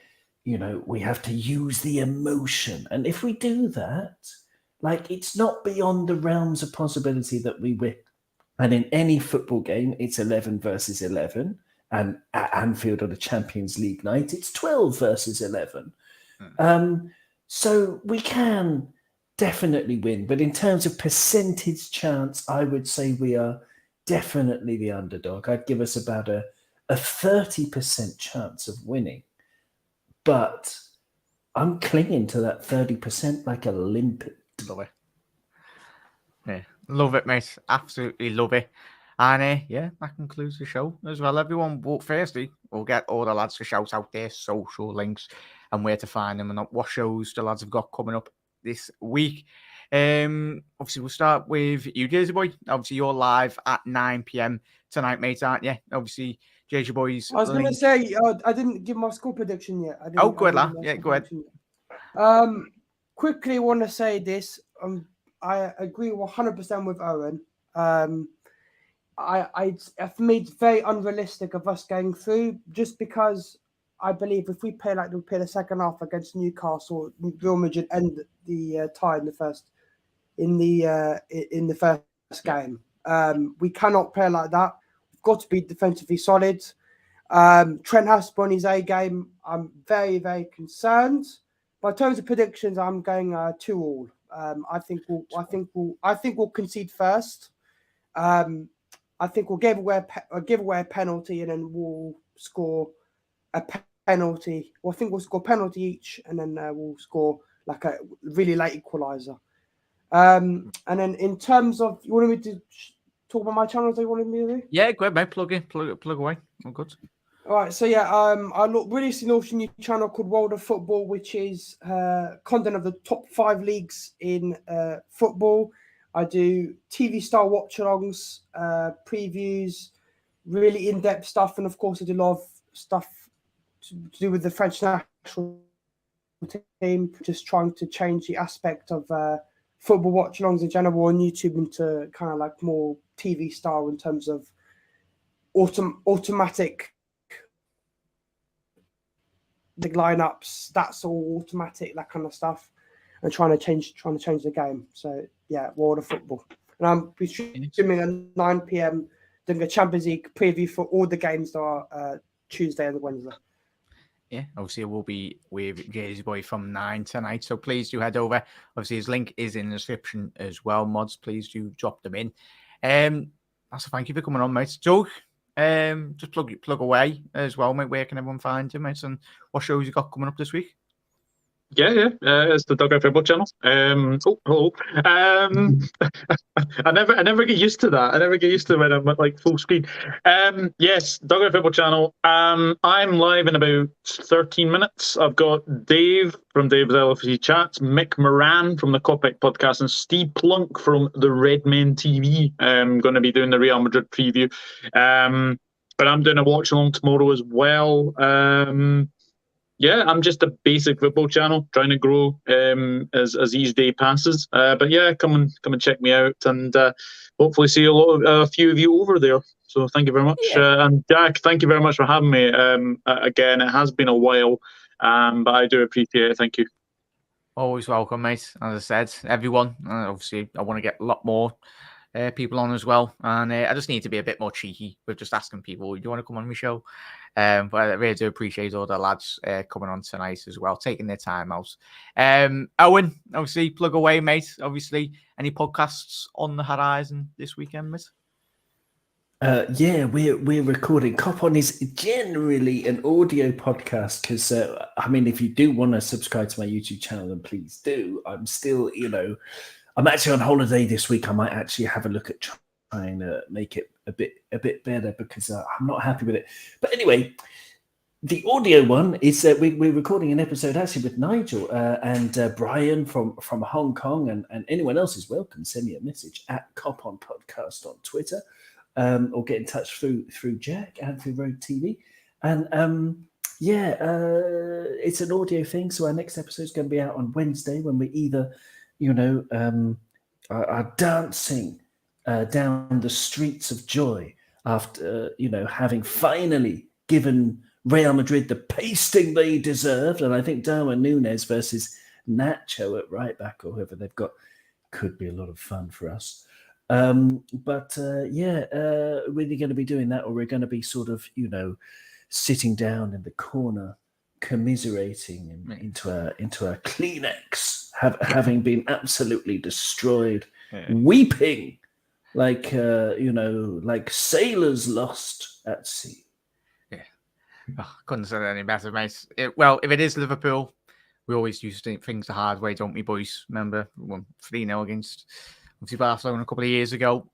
Speaker 4: we have to use the emotion. And if we do that, it's not beyond the realms of possibility that we win. And in any football game, it's 11 versus 11. And at Anfield on a Champions League night, it's 12 versus 11. So we can definitely win. But in terms of percentage chance, I would say we are definitely the underdog. I'd give us about a 30% chance of winning. But I'm clinging to that 30% like a limpet.
Speaker 1: Love it. Yeah, love it, mate. Absolutely love it. And that concludes the show as well, everyone. But firstly, we'll get all the lads to shout out their social links and where to find them and what shows the lads have got coming up this week. Obviously, we'll start with you, Jersey Boy. Obviously, you're live at 9 p.m. tonight, mate, aren't you? Obviously, Jersey Boy's.
Speaker 6: I was going to say, I didn't give my score prediction yet.
Speaker 1: Go ahead, lad. Yeah, go ahead.
Speaker 6: Quickly, want to say this. I agree 100% with Owen. For me, it's very unrealistic of us going through just because I believe if we play like we play the second half against Newcastle, Real Madrid end the tie in the first game. We cannot play like that. We've got to be defensively solid. Trent has to be on his A game. I'm very, very concerned. But in terms of predictions, I'm going 2-2. I think we'll concede first. I think we'll give away a penalty and then we'll score a penalty. Well, I think we'll score a penalty each and then we'll score like a really late equaliser. And then in terms of, you wanted me to talk about my channels that you wanted me to do?
Speaker 1: Yeah, go ahead, mate. Plug away. All good.
Speaker 6: All right, so yeah, I released an awesome new channel called World of Football, which is content of the top 5 leagues in football. I do TV-style watch-alongs, previews, really in-depth stuff, and of course I do a lot of stuff to do with the French national team, just trying to change the aspect of football watch-alongs in general on YouTube into kind of like more TV style in terms of automatic the lineups, that's all automatic, that kind of stuff, and trying to change the game. So yeah, World of Football, and I'm streaming at 9 p.m. doing a Champions League preview for all the games that are Tuesday and Wednesday.
Speaker 1: Yeah, obviously it will be with Jay's Boy from 9 tonight, so please do head over. Obviously his link is in the description as well, mods. Please do drop them in. So thank you for coming on, mate. Joe, just plug away as well, mate. Where can everyone find you, mate? And what shows you got coming up this week?
Speaker 3: Yeah. It's the WorldofFootball channel. Hello. I never get used to that. I never get used to when I'm like full screen. Yes, WorldofFootball channel. I'm live in about 13 minutes. I've got Dave from Dave's LFC Chats, Mick Moran from the Kop Podcast, and Steve Plunk from the Redmen TV. I'm going to be doing the Real Madrid preview. But I'm doing a watch along tomorrow as well. Yeah, I'm just a basic football channel trying to grow as each day passes. But yeah, come and check me out, and hopefully see a few of you over there. So thank you very much.
Speaker 1: Yeah.
Speaker 3: And Jack, thank you very much for having me. Again, it has been a while, but I do appreciate it. Thank you.
Speaker 1: Always welcome, mate. As I said, everyone. Obviously, I want to get a lot more people on as well, and I just need to be a bit more cheeky with just asking people, do you want to come on my show? But I really do appreciate all the lads coming on tonight as well, taking their time out. Owen, obviously plug away, mate. Obviously, any podcasts on the horizon this weekend, mate?
Speaker 4: Yeah, we're recording. Kop On is generally an audio podcast because I mean, if you do want to subscribe to my YouTube channel, then please do. I'm still, I'm actually on holiday this week. I might actually have a look at trying to make it a bit better because I'm not happy with it. But anyway, the audio one is we're recording an episode actually with Nigel and Brian from Hong Kong, and anyone else is welcome. Send me a message at Kop On Podcast on Twitter, or get in touch through Jack and through Road TV. And it's an audio thing. So our next episode is going to be out on Wednesday when we either are dancing down the streets of joy after, having finally given Real Madrid the pasting they deserved. And I think Darwin Núñez versus Nacho at right back, or whoever they've got, could be a lot of fun for us. But we're going to be doing that, or we're going to be sort of, sitting down in the corner, commiserating into a Kleenex, having been absolutely destroyed, weeping like like sailors lost at sea.
Speaker 1: Yeah, couldn't say any better, mate. Well, if it is Liverpool, we always used to do things the hard way, don't we, boys? Remember, we won 3-0 against Barcelona a couple of years ago.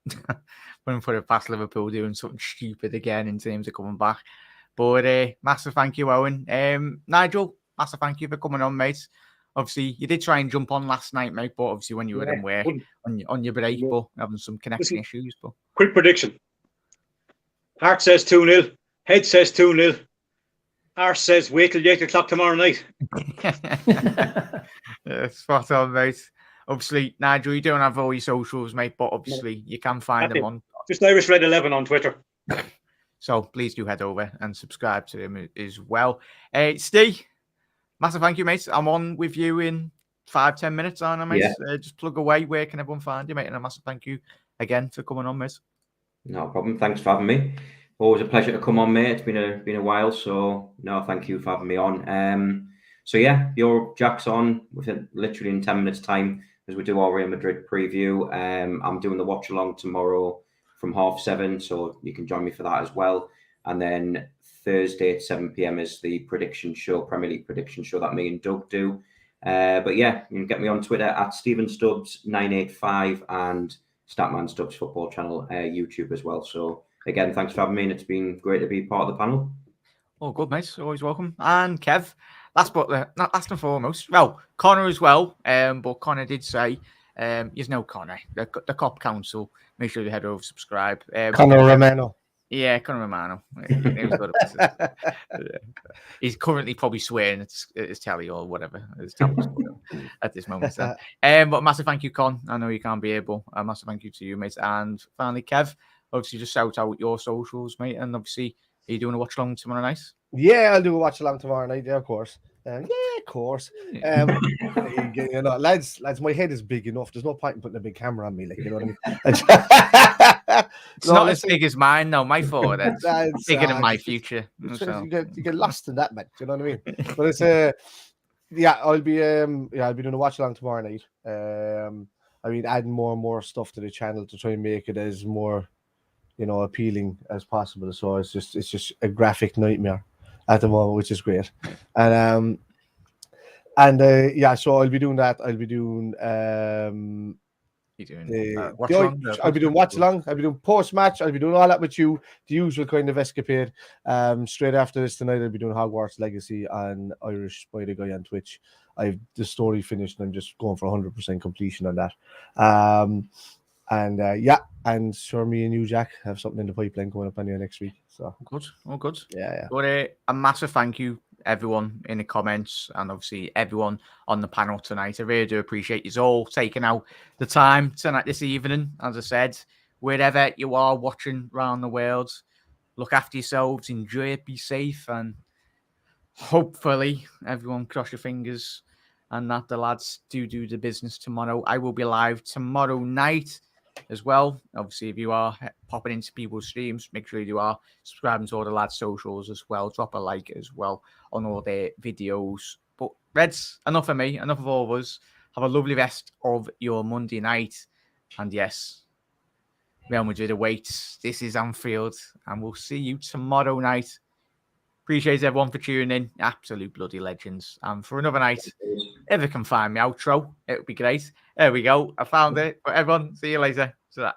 Speaker 1: When we put it past Liverpool doing something stupid again in terms of coming back. But massive thank you, Owen. Nigel, massive thank you for coming on, mate. Obviously, you did try and jump on last night, mate, but obviously when you were in work, on your break, but having some connection issues. But
Speaker 7: quick prediction. Heart says 2-0. Head says 2-0. Arse says wait till 8 o'clock tomorrow night.
Speaker 1: Spot on, mate. Obviously, Nigel, you don't have all your socials, mate, but obviously you can find them on.
Speaker 7: Just Irish Red 11 on Twitter.
Speaker 1: So please do head over and subscribe to him as well. Steve, massive thank you, mate. I'm on with you in 5-10 minutes, aren't I, mate?
Speaker 5: Yeah.
Speaker 1: Just plug away. Where can everyone find you, mate? And a massive thank you again for coming on, mate.
Speaker 5: No problem. Thanks for having me. Always a pleasure to come on, mate. It's been a while, so no, thank you for having me on. So yeah, your Jack's on within literally in 10 minutes time as we do our Real Madrid preview. I'm doing the watch along tomorrow from 7:30, so you can join me for that as well. And then Thursday at 7 p.m. is the prediction show, Premier League prediction show that me and Doug do. But yeah, you can get me on Twitter at Statman Stubbs 985 and Statman Stubbs Football Channel, YouTube as well. So again, thanks for having me, and it's been great to be part of the panel.
Speaker 1: Oh, good, mate. Always welcome. And Kev, last and foremost, well, Connor as well. But Connor did say, you know, Connor, the Kop Council. Make sure you head over, subscribe.
Speaker 8: Connor Romano.
Speaker 1: Yeah, Connor Romano. He's currently probably swearing at his telly or whatever at this moment. So. But massive thank you, Con. I know you can't be able. A massive thank you to you, mate. And finally, Kev, obviously just shout out your socials, mate. And obviously, are you doing a watch along tomorrow night?
Speaker 8: Yeah, I'll do a watch along tomorrow night. Yeah, of course. Of course. You know, lads, my head is big enough. There's no point in putting a big camera on me, like, you know what I mean?
Speaker 1: It's not as big as mine, no. My forehead's bigger than my future. So.
Speaker 8: You get lost in that, man. Do you know what I mean? But it's I'll be doing a watch along tomorrow night. I mean, adding more and more stuff to the channel to try and make it as more, you know, appealing as possible. So it's just a graphic nightmare at the moment, which is great. And so I'll be doing that. I'll be doing I'll be doing watch along. I'll be doing post match. I'll be doing all that with you. The usual kind of escapade. Straight after this tonight, I'll be doing Hogwarts Legacy and Irish Spider Guy on Twitch. I've the story finished, and I'm just going for 100% completion on that. And sure, me and you, Jack, have something in the pipeline going up on you next week. So
Speaker 1: good. Oh, good.
Speaker 8: Yeah.
Speaker 1: But a massive thank you, everyone in the comments, and obviously everyone on the panel tonight. I really do appreciate you all taking out the time tonight, this evening. As I said, wherever you are watching around the world, look after yourselves, enjoy it, be safe, and hopefully everyone cross your fingers and that the lads do the business tomorrow. I will be live tomorrow night as well. Obviously, if you are popping into people's streams, make sure you are subscribing to all the lads' socials as well. Drop a like as well on all their videos. But Reds, enough of me, enough of all of us. Have a lovely rest of your Monday night. And yes, Real Madrid awaits. This is Anfield, and we'll see you tomorrow night. Appreciate everyone for tuning in. Absolute bloody legends. And for another night, if you can find me outro, it would be great. There we go. I found it. But everyone, see you later. So that.